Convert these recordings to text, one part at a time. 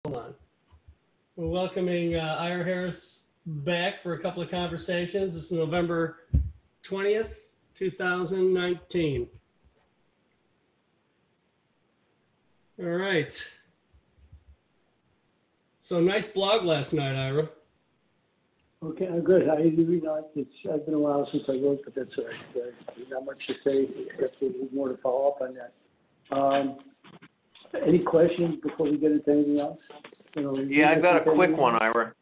Hold on. We're welcoming Ira Harris back for a couple of conversations. This is November 20th, 2019. All right. So nice blog last night, Ira. Okay, I'm good. It's been a while since I wrote, but that's all right. There's not much to say, except there's more to follow up on that. Any questions before we get into anything else? Yeah, I've got a quick one, Ira.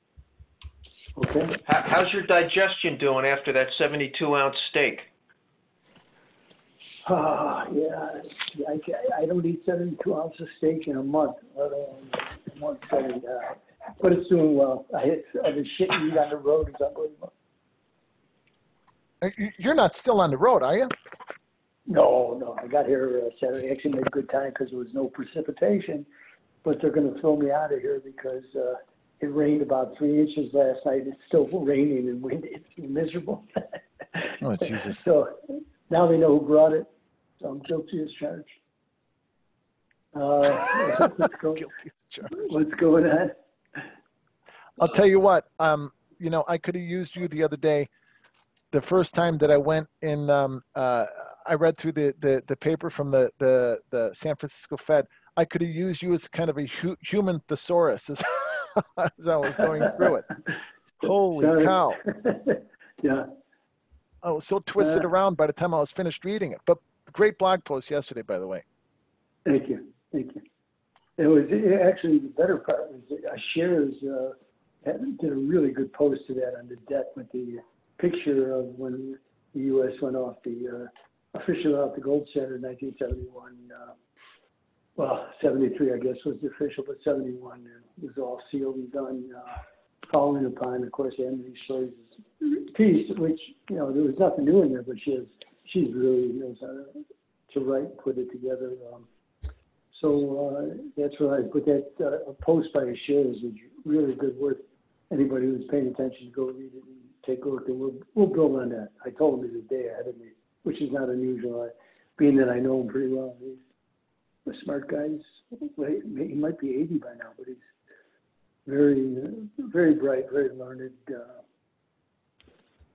Okay. How's your digestion doing after that 72-ounce steak? Yeah, I don't eat 72 ounces of steak in a month, let alone a month setting. But it's doing well. The shit you eat on the road is unbelievable. You're not still on the road, are you? No. I got here Saturday. Actually made good time because there was no precipitation. But they're going to throw me out of here because it rained about 3 inches last night. It's still raining and windy. It's miserable. Oh, Jesus. So now they know who brought it. So I'm guilty as charged. Guilty as charged. What's going on? I'll tell you what, I could have used you the other day. The first time that I went in, I read through the paper from the San Francisco Fed. I could have used you as kind of a human thesaurus as I was going through it. Holy cow. Yeah. I was so twisted around by the time I was finished reading it. But great blog post yesterday, by the way. Thank you. Actually, the better part was shares did a really good post to that on the deck with the picture of when the U.S. went off officially off the gold standard in 1971. 73, I guess, was the official, but 71 was all sealed and done. Following upon, of course, Emily Schleus's piece, which, there was nothing new in there, but she's really knows how to write, put it together. So that's where I put that post by his shares is really good, worth anybody who's paying attention to go read it and take a look. And we'll build on that. I told him he's a day ahead of me, which is not unusual, being that I know him pretty well. He's a smart guy. He might be 80 by now, but he's very, very bright, very learned,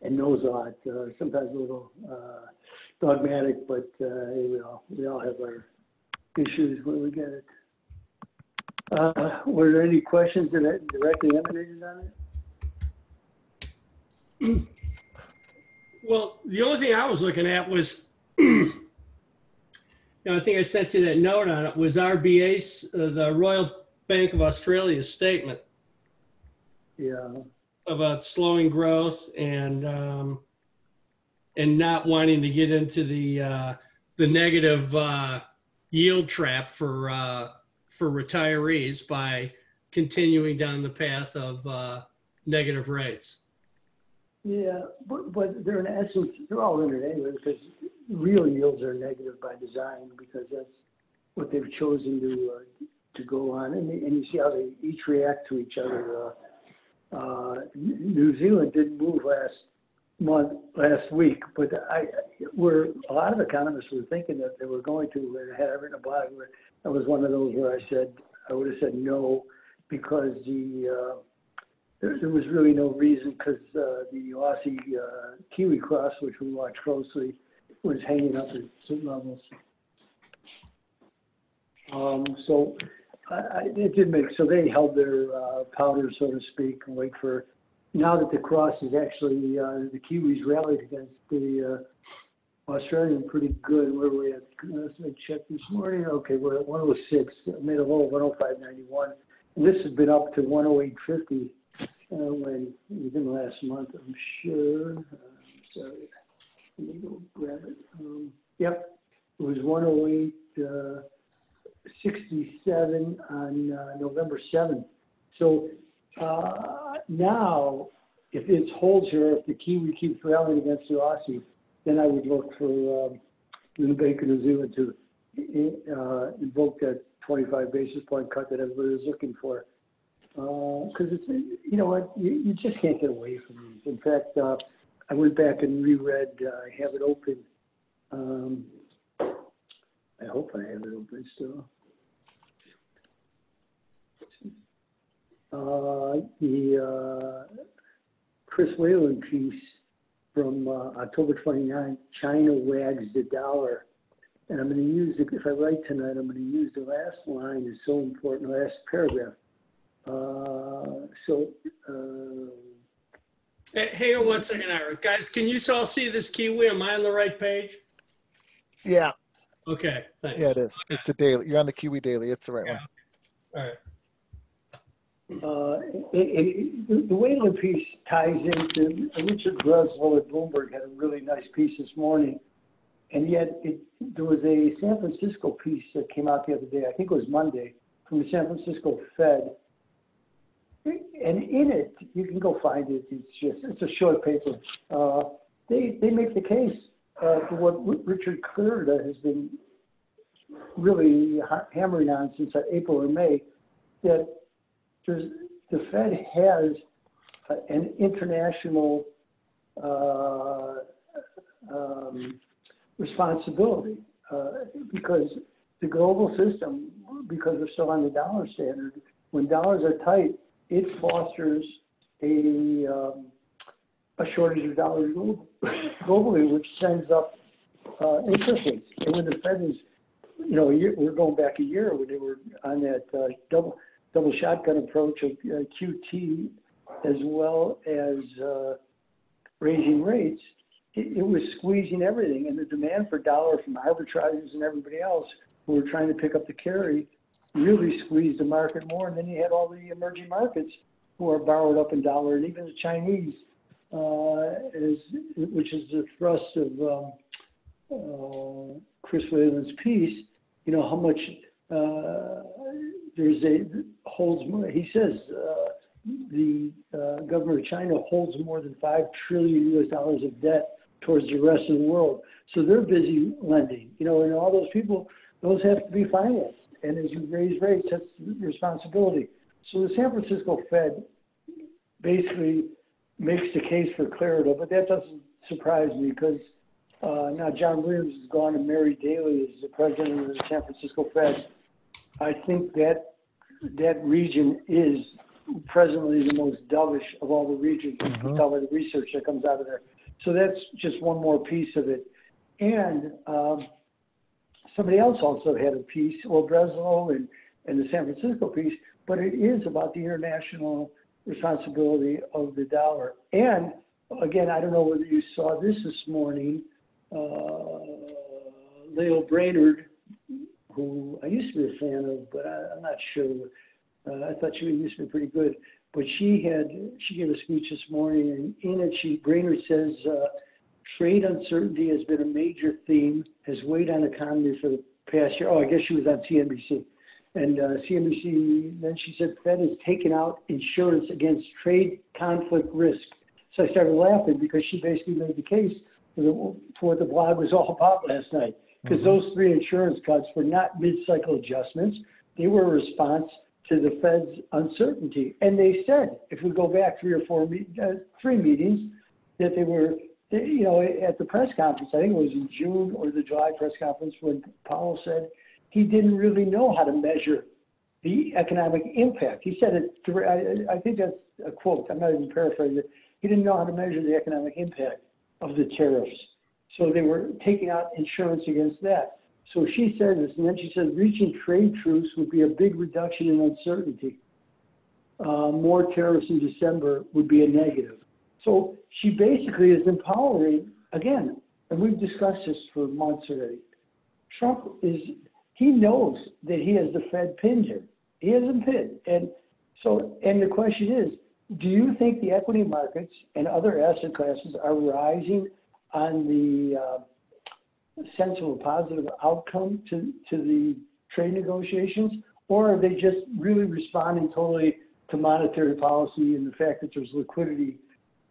and knows a lot. Sometimes a little dogmatic, but we all have our issues when we get it. Were there any questions that directly emanated on it? Well, the only thing I was looking at was, I think I sent you that note on it, was RBA's, the Royal Bank of Australia's statement. Yeah. About slowing growth and not wanting to get into the negative yield trap for retirees by continuing down the path of negative rates. Yeah, but they're in essence, they're all in it anyway, because real yields are negative by design, because that's what they've chosen to go on. And you see how they each react to each other. New Zealand didn't move last week, but a lot of economists were thinking that they were going to, and I had written a blog where that was one of those where I would have said no, because there was really no reason, because the Aussie Kiwi cross, which we watch closely, was hanging up at certain levels. So it did make, so they held their powder, so to speak, and wait for, now that the cross is actually, the Kiwis rallied against the Australian pretty good. Where were we at? Let's check this morning. Okay, we're at 106, made a low of 105.91. And this has been up to 108.50 within the last month, I'm sure. Sorry, let me go grab it. Yep, it was 108.67 on November 7th. So now, if it holds here, if the Kiwi keeps rallying against the Aussie, then I would look for the Bank of New Zealand to invoke that 25 basis point cut that everybody was looking for. Because it's, you know what, you just can't get away from these. In fact, I went back and reread, I have it open. I hope I have it open still. the Chris Whalen piece from October 29th, China wags the dollar. And I'm going to use, if I write tonight, I'm going to use the last line is so important, the last paragraph. Hang on 1 second, Ira. Guys, can you all see this Kiwi? Am I on the right page? Yeah. Okay, thanks. Yeah, it is. Okay. It's a daily. You're on the Kiwi daily. It's the right one. All right. The Whalen piece ties into Richard Breslow at Bloomberg had a really nice piece this morning, and yet there was a San Francisco piece that came out the other day. I think it was Monday from the San Francisco Fed, and in it you can go find it. It's a short paper. They make the case for what Richard Kuroda has been really hammering on since April or May, that the Fed has an international responsibility because the global system, because they're still on the dollar standard, when dollars are tight, it fosters a shortage of dollars globally, which sends up interest rates. And when the Fed is, we're going back a year when they were on that double shotgun approach of QT as well as raising rates, it was squeezing everything. And the demand for dollar from arbitrageurs and everybody else who were trying to pick up the carry really squeezed the market more. And then you had all the emerging markets who are borrowed up in dollar, and even the Chinese, which is the thrust of Chris Whalen's piece, how much holds more. He says the government of China holds more than $5 trillion US of debt towards the rest of the world. So they're busy lending, and all those people, those have to be financed. And as you raise rates, that's the responsibility. So the San Francisco Fed basically makes the case for Kuroda, but that doesn't surprise me because now John Williams is gone and Mary Daly is the president of the San Francisco Fed. I think that region is presently the most dovish of all the regions. You can tell by the research that comes out of there. So that's just one more piece of it. And somebody else also had a piece, Breslow and the San Francisco piece, but it is about the international responsibility of the dollar. And again, I don't know whether you saw this morning, Leo Brainerd, who I used to be a fan of, but I'm not sure. I thought she used to be pretty good. But she gave a speech this morning, and in it, Brainerd says, trade uncertainty has been a major theme, has weighed on the economy for the past year. Oh, I guess she was on CNBC. And CNBC, then she said, Fed has taken out insurance against trade conflict risk. So I started laughing because she basically made the case for what the blog was all about last night. Because those three insurance cuts were not mid-cycle adjustments. They were a response to the Fed's uncertainty. And they said, if we go back three meetings, that they were, at the press conference, I think it was in June or the July press conference, when Powell said he didn't really know how to measure the economic impact. He said it, I think that's a quote, I'm not even paraphrasing it. He didn't know how to measure the economic impact of the tariffs. So they were taking out insurance against that. So she said this, and then she said reaching trade truce would be a big reduction in uncertainty. More tariffs in December would be a negative. So she basically is empowering, again, and we've discussed this for months already. Trump he knows that he has the Fed pinned here. He has them pinned. And the question is, do you think the equity markets and other asset classes are rising on the sense of a positive outcome to the trade negotiations, or are they just really responding totally to monetary policy and the fact that there's liquidity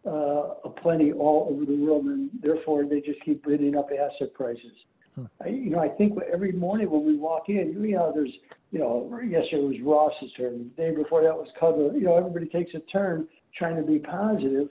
aplenty all over the world, and therefore they just keep bidding up asset prices? I think every morning when we walk in, there's, yesterday was Ross's turn, the day before that was Cutler. Everybody takes a turn trying to be positive,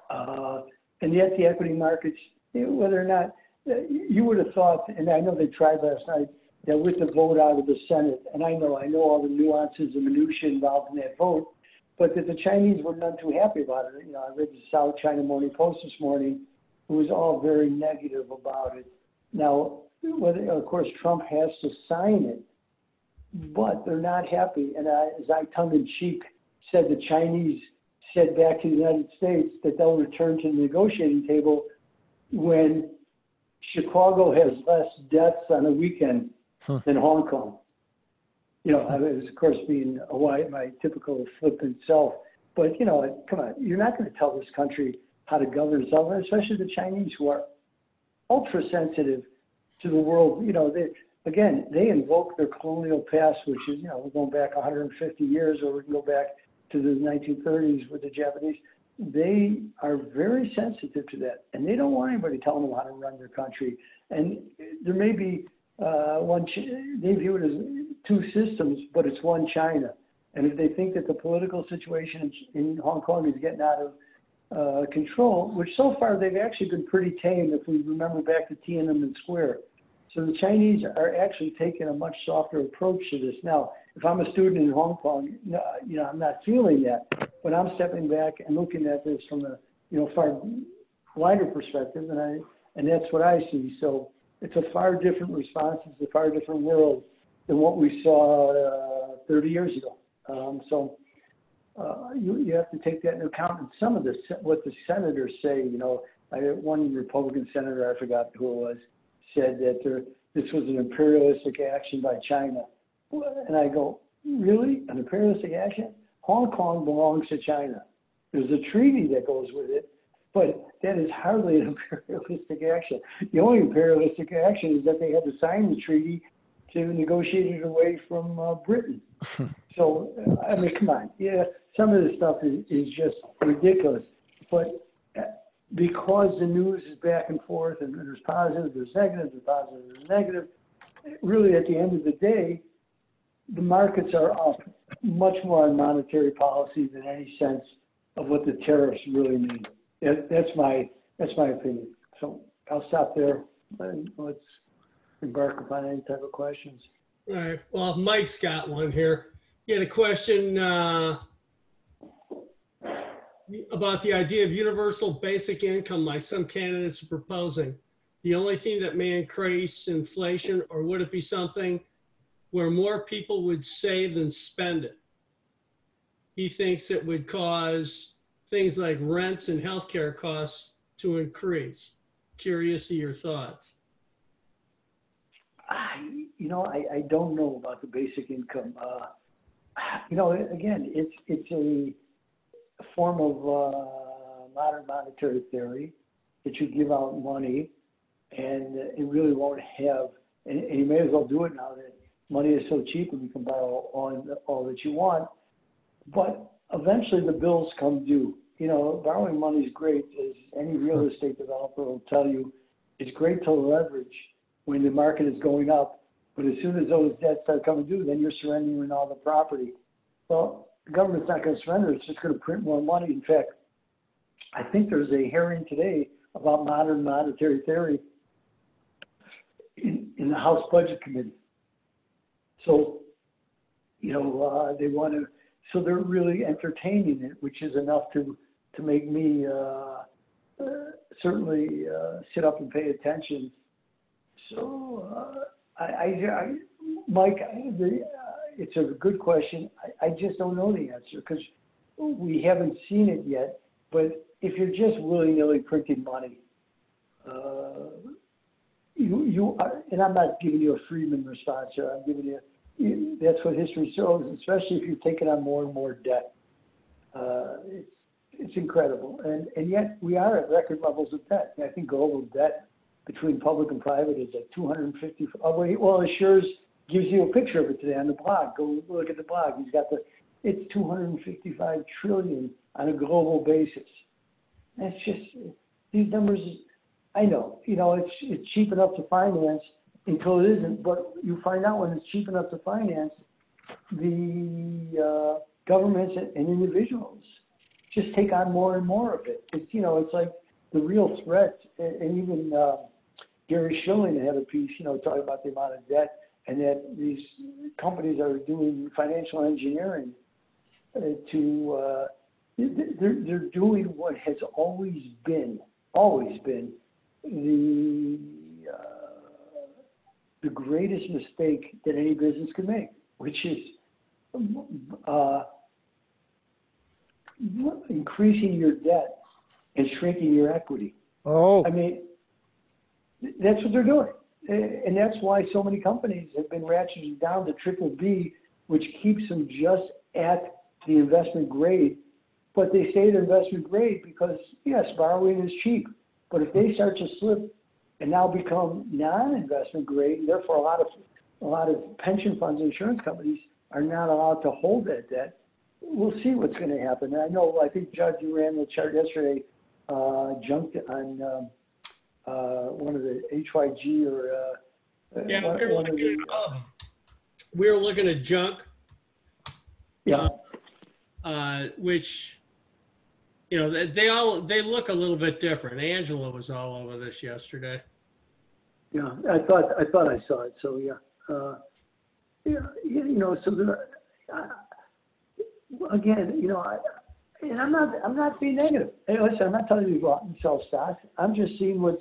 and yet the equity markets, whether or not you would have thought, and I know they tried last night, that with the vote out of the Senate, and I know all the nuances and minutiae involved in that vote, but that the Chinese were none too happy about it. You know, I read the South China Morning Post this morning. It was all very negative about it. Now, whether, of course, Trump has to sign it, but they're not happy. And as I tongue-in-cheek said, the Chinese said back to the United States that they'll return to the negotiating table when Chicago has less deaths on a weekend than Hong Kong. You know, I was, of course, being my typical flippant self. But, you know, come on, you're not going to tell this country how to govern itself, especially the Chinese, who are ultra sensitive to the world. You know, they invoke their colonial past, which is, you know, we're going back 150 years, or we can go back to the 1930s with the Japanese. They are very sensitive to that, and they don't want anybody telling them how to run their country. And there may be they view it as two systems, but it's one China. And if they think that the political situation in Hong Kong is getting out of control, which so far they've actually been pretty tame, if we remember back to Tiananmen Square. So the Chinese are actually taking a much softer approach to this. Now, if I'm a student in Hong Kong, you know, I'm not feeling that, but I'm stepping back and looking at this from a, you know, far wider perspective, and that's what I see. So it's a far different response. It's a far different world than what we saw 30 years ago. You have to take that into account. And some of what the senators say, you know, one Republican senator, I forgot who it was, said that this was an imperialistic action by China. And I go, really? An imperialistic action? Hong Kong belongs to China. There's a treaty that goes with it, but that is hardly an imperialistic action. The only imperialistic action is that they had to sign the treaty to negotiate it away from Britain. So, I mean, come on. Yeah, some of this stuff is just ridiculous. But because the news is back and forth, and there's positive, there's negative, there's positive, there's negative, really at the end of the day, the markets are up much more on monetary policy than any sense of what the tariffs really mean. That's my opinion. So I'll stop there and let's embark upon any type of questions. All right. Well, Mike's got one here. He had a question about the idea of universal basic income, like some candidates are proposing. The only thing that may increase inflation, or would it be something where more people would save than spend it? He thinks it would cause things like rents and healthcare costs to increase. Curious to your thoughts. I don't know about the basic income. Again, it's a form of modern monetary theory that you give out money, and it really won't have, and you may as well do it now that money is so cheap and you can borrow all that you want. But eventually the bills come due. You know, borrowing money is great, as any real estate developer will tell you. It's great to leverage when the market is going up, but as soon as those debts start coming due, then you're surrendering all the property. Well, the government's not going to surrender. It's just going to print more money. In fact, I think there's a hearing today about modern monetary theory in the House Budget Committee. So, they want to, so they're really entertaining it, which is enough to make me certainly sit up and pay attention. So, Mike, it's a good question. I just don't know the answer because we haven't seen it yet. But if you're just willy-nilly printing money, you are, and I'm not giving you a Friedman response here. I'm giving you, that's what history shows, especially if you're taking on more and more debt. It's incredible. And yet we are at record levels of debt. I think global debt between public and private is at 250. Well, Assure's gives you a picture of it today on the blog. Go look at the blog. He's got it's 255 trillion on a global basis. That's just, these numbers, I know, it's cheap enough to finance until it isn't, but you find out when it's cheap enough to finance, the governments and individuals just take on more and more of it. It's like the real threat, and even Gary Schilling had a piece, talking about the amount of debt and that these companies are doing financial engineering they're doing what has always been the greatest mistake that any business could make, which is increasing your debt and shrinking your equity. Oh, I mean, that's what they're doing. And that's why so many companies have been ratcheting down to triple B, which keeps them just at the investment grade. But they say they're investment grade because, yes, borrowing is cheap. But if they start to slip and now become non-investment grade, and therefore a lot of pension funds, insurance companies are not allowed to hold that debt, we'll see what's going to happen. And I think, Judd, you ran the chart yesterday, junked on one of the HYG or yeah, we were looking at junk. Yeah. Which, you know, they look a little bit different. Angela was all over this yesterday. Yeah, I thought I saw it. So yeah, yeah, you know. So again, you know, I'm not being negative. Hey, listen, I'm not telling you to go out and sell stocks. I'm just seeing what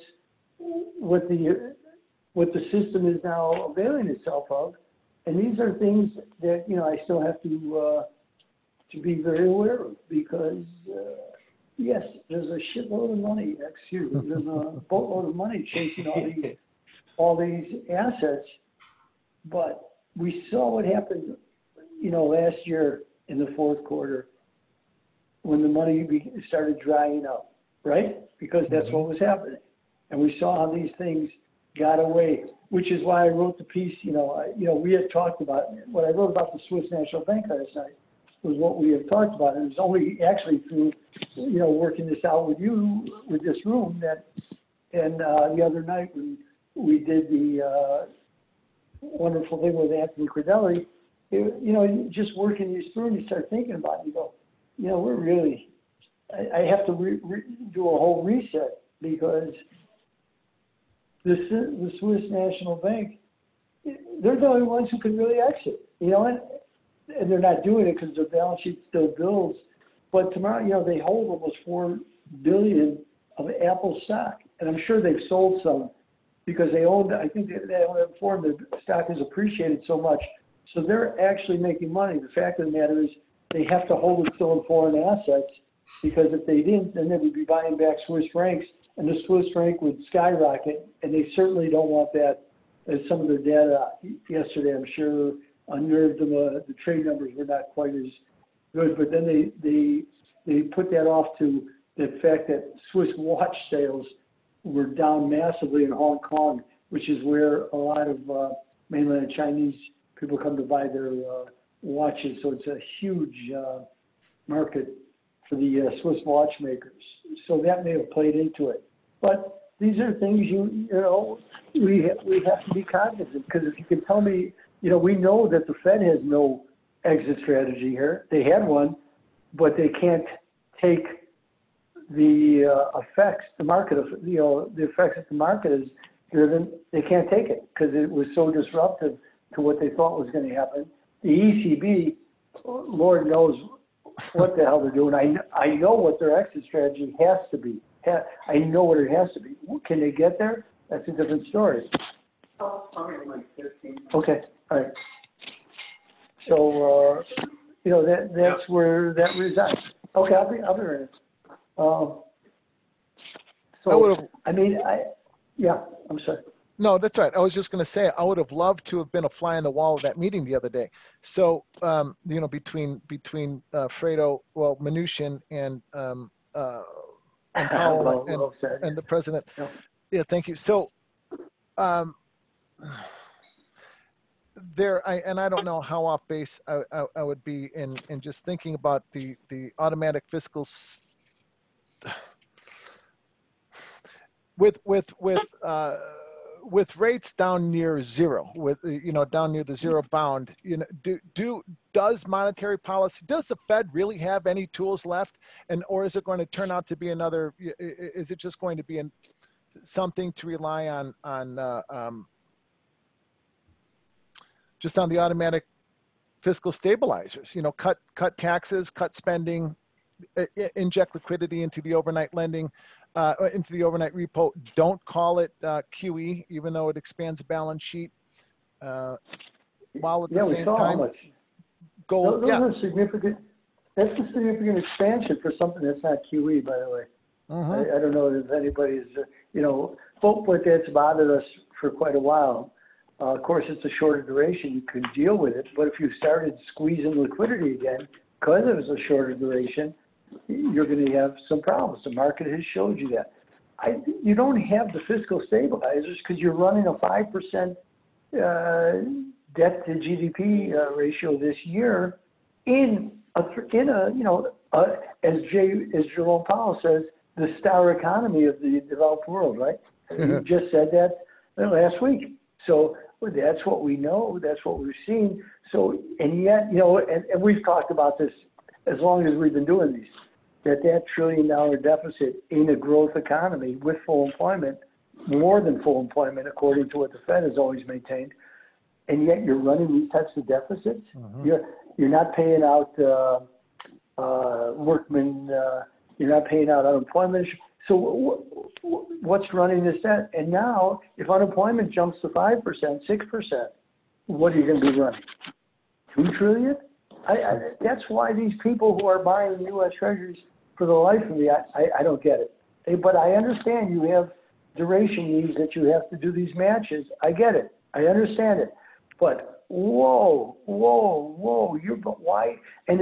the system is now availing itself of, and these are things that, you know, I still have to be very aware of, because yes, there's a shitload of money. Excuse me, there's a boatload of money chasing all these assets, but we saw what happened, you know, last year in the fourth quarter when the money started drying up, right? Because that's what was happening, and we saw how these things got away, which is why I wrote the piece. You know, we had talked about what I wrote about the Swiss National Bank last night was what we have talked about. And it was only actually through, you know, working this out with you, with this room, that, and the other night when we did the wonderful thing with Anthony Cordelli, you know, just working these through, and you start thinking about it, you go, you know, we're really, I have to do a whole reset, because the Swiss National Bank, they're the only ones who can really exit, you know, and they're not doing it because their balance sheet still builds. But tomorrow, you know, they hold almost $4 billion of Apple stock, and I'm sure they've sold some because they owned. I think they owned it before, and the stock has appreciated so much, so they're actually making money. The fact of the matter is, they have to hold it still in foreign assets, because if they didn't, then they would be buying back Swiss francs, and the Swiss franc would skyrocket, and they certainly don't want that. As some of their data yesterday, I'm sure, unnerved them. The trade numbers were not quite as good, but then they put that off to the fact that Swiss watch sales were down massively in Hong Kong, which is where a lot of mainland Chinese people come to buy their watches. So it's a huge market for the Swiss watchmakers. So that may have played into it. But these are things you know we have to be cognizant, because if you can tell me, you know, we know that the Fed has no exit strategy here. They had one, but they can't take the effects, the market, you know, the effects that the market is driven. They can't take it because it was so disruptive to what they thought was going to happen. The ECB, Lord knows what the hell they're doing. I know what their exit strategy has to be. I know what it has to be. Can they get there? That's a different story. Okay, all right. So, you know, that's where that resides. Okay, I'll be ready. Yeah, I'm sorry. No, that's right. I was just going to say, I would have loved to have been a fly on the wall of that meeting the other day. So, you know, between Fredo, well, Mnuchin and Powell and the president. Yeah, thank you. So, I don't know how off base I would be in just thinking about the automatic fiscal with rates down near zero, down near the zero bound, does monetary policy, does the Fed really have any tools left, or is it going to turn out to be another? Is it just going to be something to rely on just on the automatic fiscal stabilizers, you know, cut taxes, cut spending, inject liquidity into the overnight lending, into the overnight repo. Don't call it QE, even though it expands the balance sheet. While at the same time, gold. Those are significant. That's a significant expansion for something that's not QE, by the way. I don't know if anybody's, you know, but that's bothered us for quite a while. Of course, it's a shorter duration. You can deal with it. But if you started squeezing liquidity again, because it was a shorter duration, you're going to have some problems. The market has showed you that. You don't have the fiscal stabilizers because you're running a 5% debt to GDP ratio this year in a you know, as Jerome Powell says, the star economy of the developed world, right? You just said that last week. So that's what we know. That's what we've seen. So, and yet, you know, and we've talked about this as long as we've been doing these, that $1 trillion deficit in a growth economy with full employment, more than full employment, according to what the Fed has always maintained, and yet you're running these types of deficits. You're not paying out workmen. You're not paying out unemployment. So what's running this debt? And now, if unemployment jumps to 5%, 6%, what are you going to be running? $2 trillion? That's why these people who are buying U.S. Treasuries, for the life of me, I don't get it. But I understand you have duration needs that you have to do these matches. I get it. I understand it. But whoa, why? And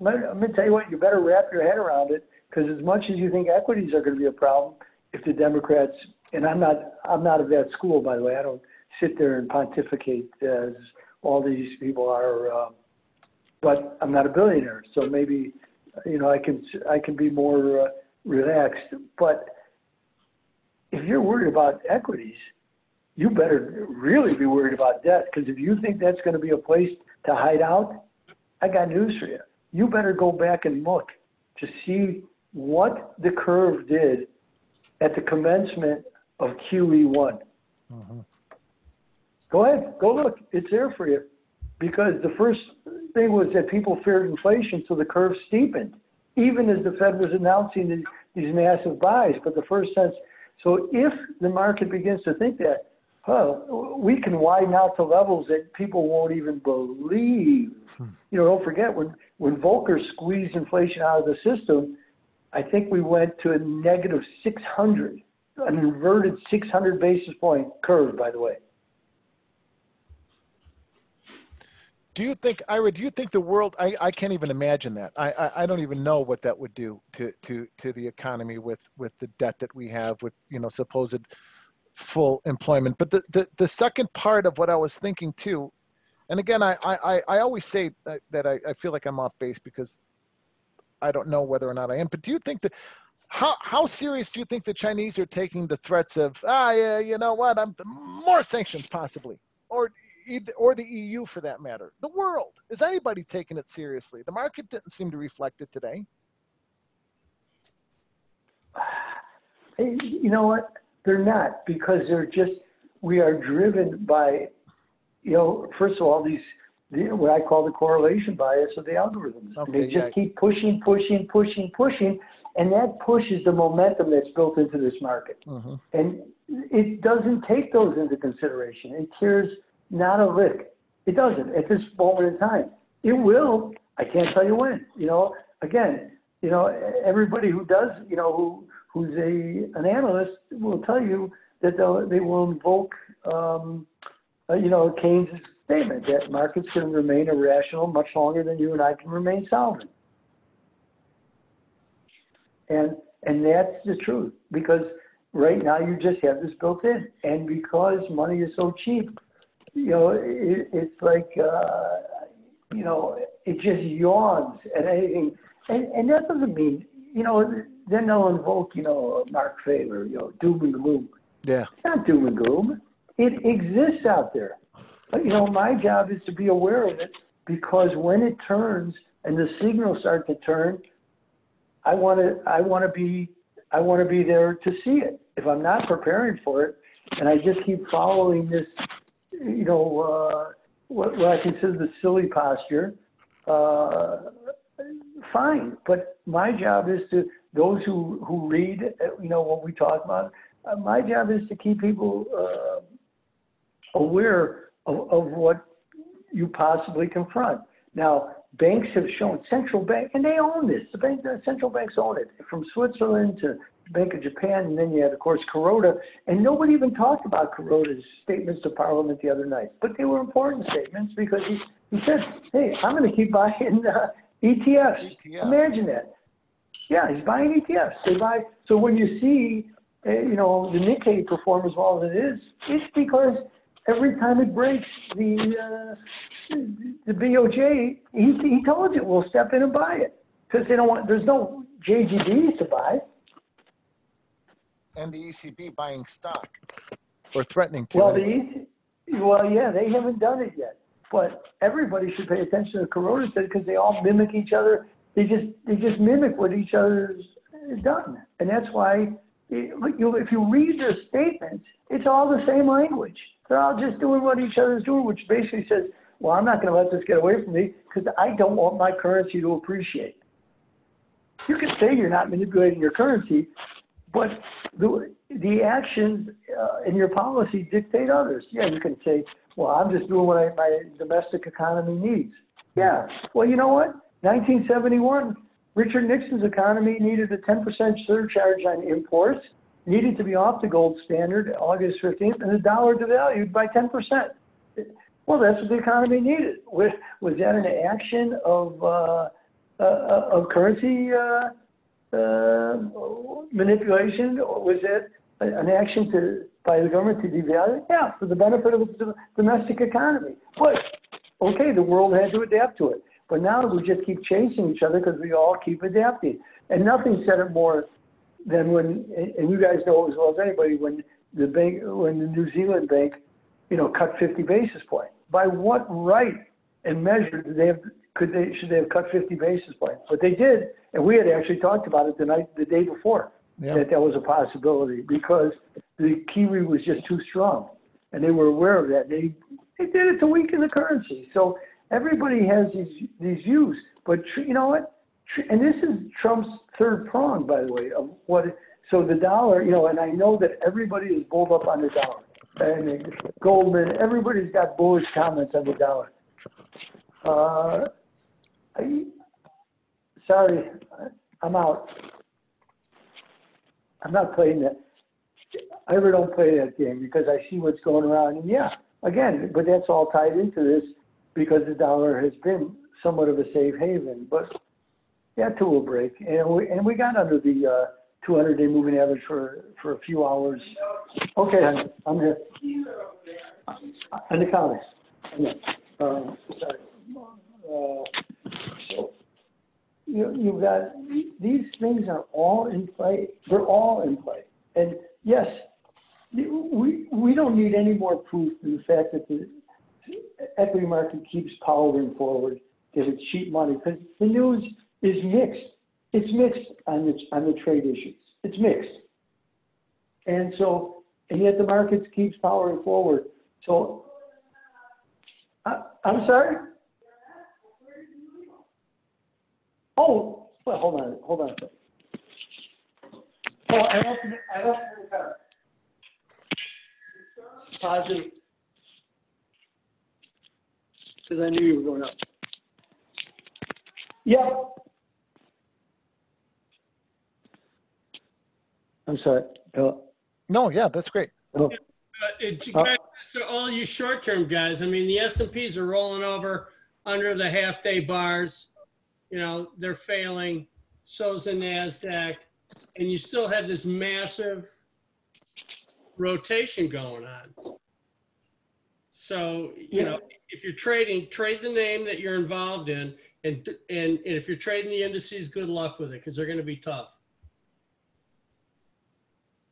let me tell you what, you better wrap your head around it, because as much as you think equities are going to be a problem, if the Democrats, and I'm not of that school, by the way, I don't sit there and pontificate as all these people are, but I'm not a billionaire, so maybe, you know, I can be more relaxed. But if you're worried about equities, you better really be worried about debt, because if you think that's going to be a place to hide out, I got news for you. You better go back and look to see what the curve did at the commencement of QE1. Go ahead, go look. It's there for you. Because the first thing was that people feared inflation, so the curve steepened, even as the Fed was announcing these massive buys. But the first sense, so if the market begins to think that, we can widen out to levels that people won't even believe. You know, don't forget, when Volcker squeezed inflation out of the system, I think we went to a negative 600, an inverted 600 basis point curve, by the way. Do you think, Ira, do you think the world, I can't even imagine that. I don't even know what that would do to the economy with the debt that we have, with, you know, supposed full employment. But the second part of what I was thinking too, and again, I always say that I feel like I'm off base because I don't know whether or not I am, but do you think that, how serious do you think the Chinese are taking the threats of, yeah, you know what, more sanctions possibly, or the EU for that matter? The world, is anybody taking it seriously? The market didn't seem to reflect it today. You know what? They're not, because we are driven by, you know, first of all, what I call the correlation bias of the algorithms. Okay, they just keep pushing, and that pushes the momentum that's built into this market. And it doesn't take those into consideration. It cares not a lick. It doesn't at this moment in time. It will. I can't tell you when. You know, again, you know, everybody who does, you know, who's an analyst will tell you that they will invoke, you know, Keynes' statement that markets can remain irrational much longer than you and I can remain solvent. And that's the truth, because right now you just have this built in, and because money is so cheap, you know, it's like, you know, it just yawns at anything, and that doesn't mean, you know, then they'll invoke, you know, Mark Favor, you know, doom and gloom. Yeah. It's not doom and gloom. It exists out there. But, you know, my job is to be aware of it, because when it turns and the signals start to turn, I want to be there to see it. If I'm not preparing for it, and I just keep following this you know, what I consider the silly posture, fine. But my job is to, those who read, you know, what we talk about, my job is to keep people aware of what you possibly confront. Now, banks have shown, central bank, and they own this. The central banks own it, from Switzerland to Bank of Japan, and then you had, of course, Kuroda. And nobody even talked about Kuroda's statements to Parliament the other night. But they were important statements because he said, hey, I'm going to keep buying ETFs. Imagine that. Yeah, he's buying ETFs. They buy. So when you see, you know, the Nikkei perform as well as it is, it's because every time it breaks the BOJ, he told you we'll step in and buy it because they don't want. There's no JGBs to buy. And the ECB buying stock or threatening to. Well, yeah, they haven't done it yet. But everybody should pay attention to Kuroda because they all mimic each other. They just mimic what each other's done, and that's why if you read their statements, it's all the same language. They're all just doing what each other's doing, which basically says, well, I'm not going to let this get away from me because I don't want my currency to appreciate. You can say you're not manipulating your currency, but the actions in your policy dictate others. Yeah, you can say, well, I'm just doing what my domestic economy needs. Yeah, well, you know what? 1971, Richard Nixon's economy needed a 10% surcharge on imports, needed to be off the gold standard August 15th, and the dollar devalued by 10%. Well, that's what the economy needed. Was that an action of currency manipulation, or was it an action by the government to devalue? Yeah, for the benefit of the domestic economy. But, okay, the world had to adapt to it. But now we just keep chasing each other because we all keep adapting. And nothing said it more than when, and you guys know as well as anybody, when the New Zealand bank, you know, cut 50 basis points. By what right and measure should they have cut 50 basis points? But they did, and we had actually talked about it the day before, that was a possibility because the Kiwi was just too strong, and they were aware of that. They did it to weaken the currency. So everybody has these views, but you know what? And this is Trump's third prong, by the way, of what. So the dollar, you know, and I know that everybody is bulled up on the dollar. And Goldman, everybody's got bullish comments on the dollar. Sorry, I'm out. I'm not playing that. I ever don't play that game because I see what's going around. And yeah, again, but that's all tied into this because the dollar has been somewhat of a safe haven. But that too will break. And we got under the 200-day moving average for a few hours. Okay, I'm here. On the comments. Sorry. So you've got, these things are all in play. They're all in play. And yes, we don't need any more proof than the fact that the equity market keeps powering forward because it's cheap money. Because the news is mixed. It's mixed on the trade issues. It's mixed. And so, and yet the market keeps powering forward. So, I'm sorry? Oh, well, hold on a second. Oh, I don't positive. Because I knew you were going up. Yep. I'm sorry. No, yeah, that's great. Oh. Guys, so all you short-term guys, I mean, the S&Ps are rolling over under the half-day bars. You know, they're failing. So's the NASDAQ. And you still have this massive rotation going on. So, you know, if you're trading, trade the name that you're involved in. And if you're trading the indices, good luck with it because they're going to be tough.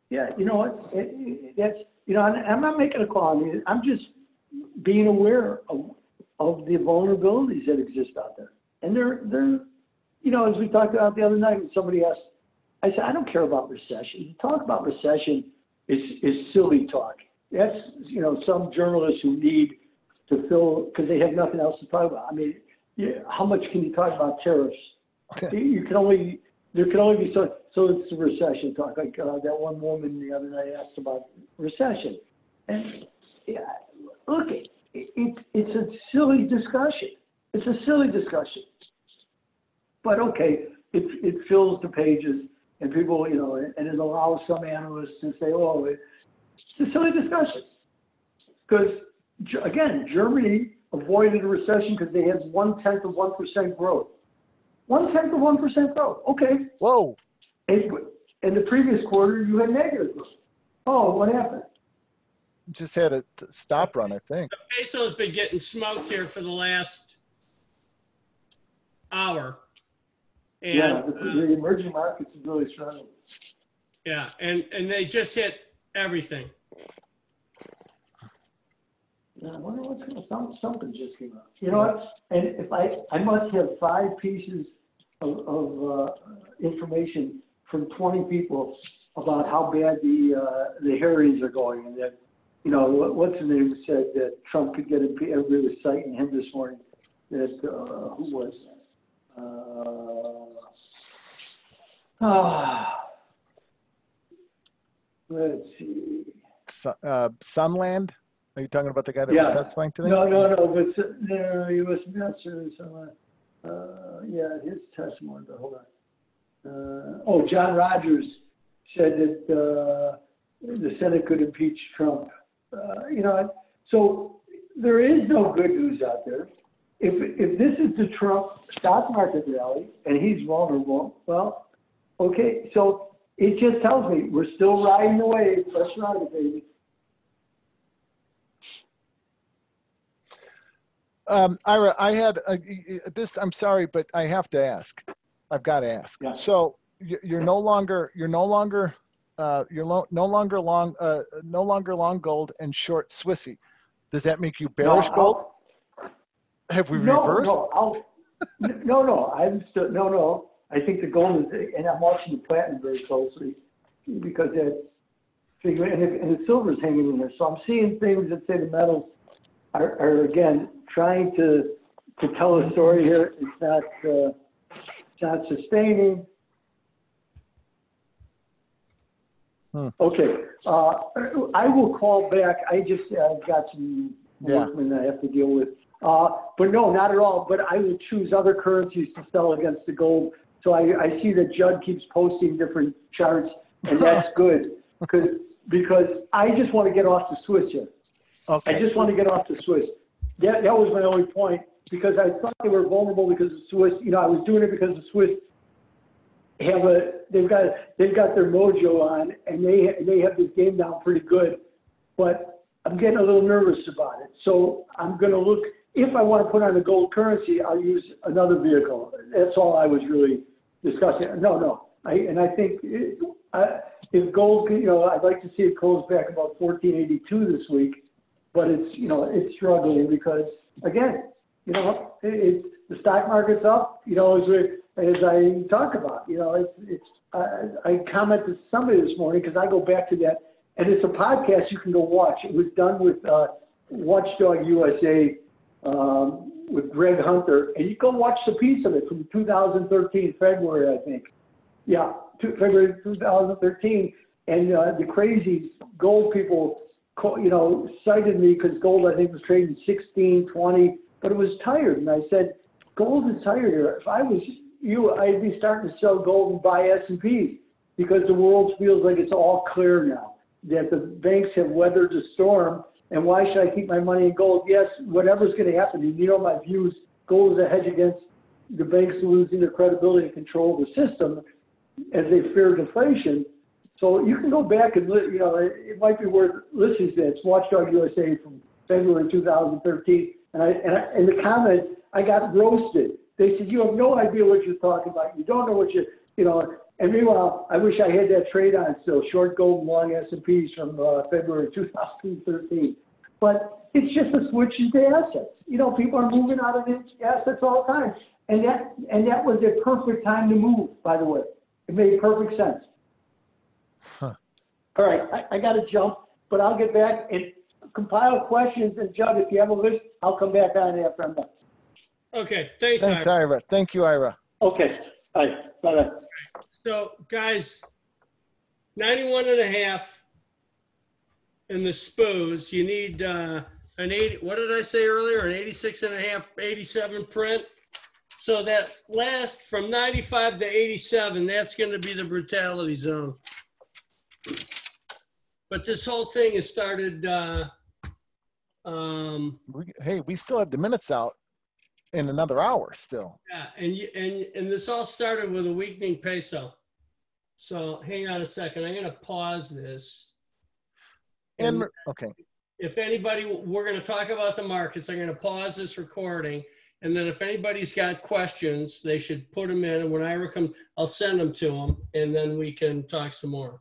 Yeah, you know what? That's, you know, I'm not making a call. I mean, I'm just being aware of the vulnerabilities that exist out there. And they're, you know, as we talked about the other night, when somebody asked, I said, I don't care about recession. To talk about recession is silly talk. that's, you know, some journalists who need to fill, because they have nothing else to talk about. I mean, how much can you talk about tariffs? There can only be so it's the recession talk. Like that one woman the other night asked about recession. And yeah, look, it's a silly discussion. It's a silly discussion. But okay, it fills the pages, and people, you know, and it allows some analysts to say, oh, it's a silly discussion. Because, again, Germany avoided a recession because they had 0.1% growth. 0.1% growth. Okay. Whoa. In the previous quarter, you had negative growth. Oh, what happened? Just had a stop run, I think. The peso's been getting smoked here for the last hour. And, yeah, the emerging markets is really struggling. Yeah, and they just hit everything. Yeah, I wonder what's going to, something just came out. You know what? And if I must have 5 pieces of information from 20 people about how bad the hearings are going, and that, you know, what's his name said that Trump could get everybody was citing him this morning. That who was that? Let's see. Sunland? Are you talking about the guy that was testifying today? No, but U.S. investors. Yeah, his testimony, but hold on. John Rogers said that the Senate could impeach Trump. You know, so there is no good news out there. If this is the Trump stock market rally and he's vulnerable, well, okay. So it just tells me we're still riding the wave. Let's ride it, baby. Ira, I had this. I'm sorry, but I have to ask. I've got to ask. Yeah. So you're no longer long gold and short Swissy. Does that make you bearish gold? Have we reversed? No. I'm still no. I think the gold is, and I'm watching the platinum very closely because and the silver's hanging in there. So I'm seeing things that say the metals are again trying to tell a story here. It's not sustaining. Okay, I will call back. I've got some workmen I have to deal with. But no, not at all. But I will choose other currencies to sell against the gold. So I see that Judd keeps posting different charts, and that's good because I just want to get off the Swiss here. Okay. I just want to get off the Swiss. That was my only point because I thought they were vulnerable because the Swiss. You know, I was doing it because the Swiss they've got their mojo on, and they have this game down pretty good. But I'm getting a little nervous about it. So I'm going to look. If I want to put on a gold currency, I'll use another vehicle. That's all I was really discussing. No. I think if gold, you know, I'd like to see it close back about 1482 this week, but it's struggling because again, you know, the stock market's up. You know, as I talk about, you know, I commented to somebody this morning because I go back to that, and it's a podcast you can go watch. It was done with Watchdog USA. With Greg Hunter, and you go watch the piece of it from 2013, February, I think. Yeah, February 2013, and the crazy gold people, you know, cited me because gold, I think, was trading 16, 20, but it was tired, and I said, gold is tired here. If I was you, I'd be starting to sell gold and buy S&P because the world feels like it's all clear now, that the banks have weathered the storm. And why should I keep my money in gold? Yes, whatever's going to happen. You know my views. Gold is a hedge against the banks losing their credibility and control of the system as they fear deflation. So you can go back and, you know, it might be worth listening to. It's Watchdog USA from February 2013. And in the comments, I got roasted. They said, you have no idea what you're talking about. You don't know what you know. And meanwhile, I wish I had that trade on still, short gold and long S&Ps from February 2013. But it's just a switch into assets. You know, people are moving out of assets all the time. And that was a perfect time to move, by the way. It made perfect sense. Huh. All right, I got to jump. but I'll get back and compile questions, and Judd, if you have a list, I'll come back on after I'm done. Okay, thanks, Thanks, Ira. Ira. Thank you, Ira. Okay, all right, bye-bye. So, guys, 91.5 in the SPOs. You need an 80, what did I say earlier? An 86.5, 87 print. So that last from 95 to 87, that's going to be the brutality zone. But this whole thing has started, Hey, we still have the minutes out in another hour still. yeah, and this all started with a weakening peso. So hang on a second. I'm going to pause this. And okay. If anybody, we're going to talk about the markets. I'm going to pause this recording. And then if anybody's got questions, they should put them in. And when Ira comes, I'll send them to them. And then we can talk some more.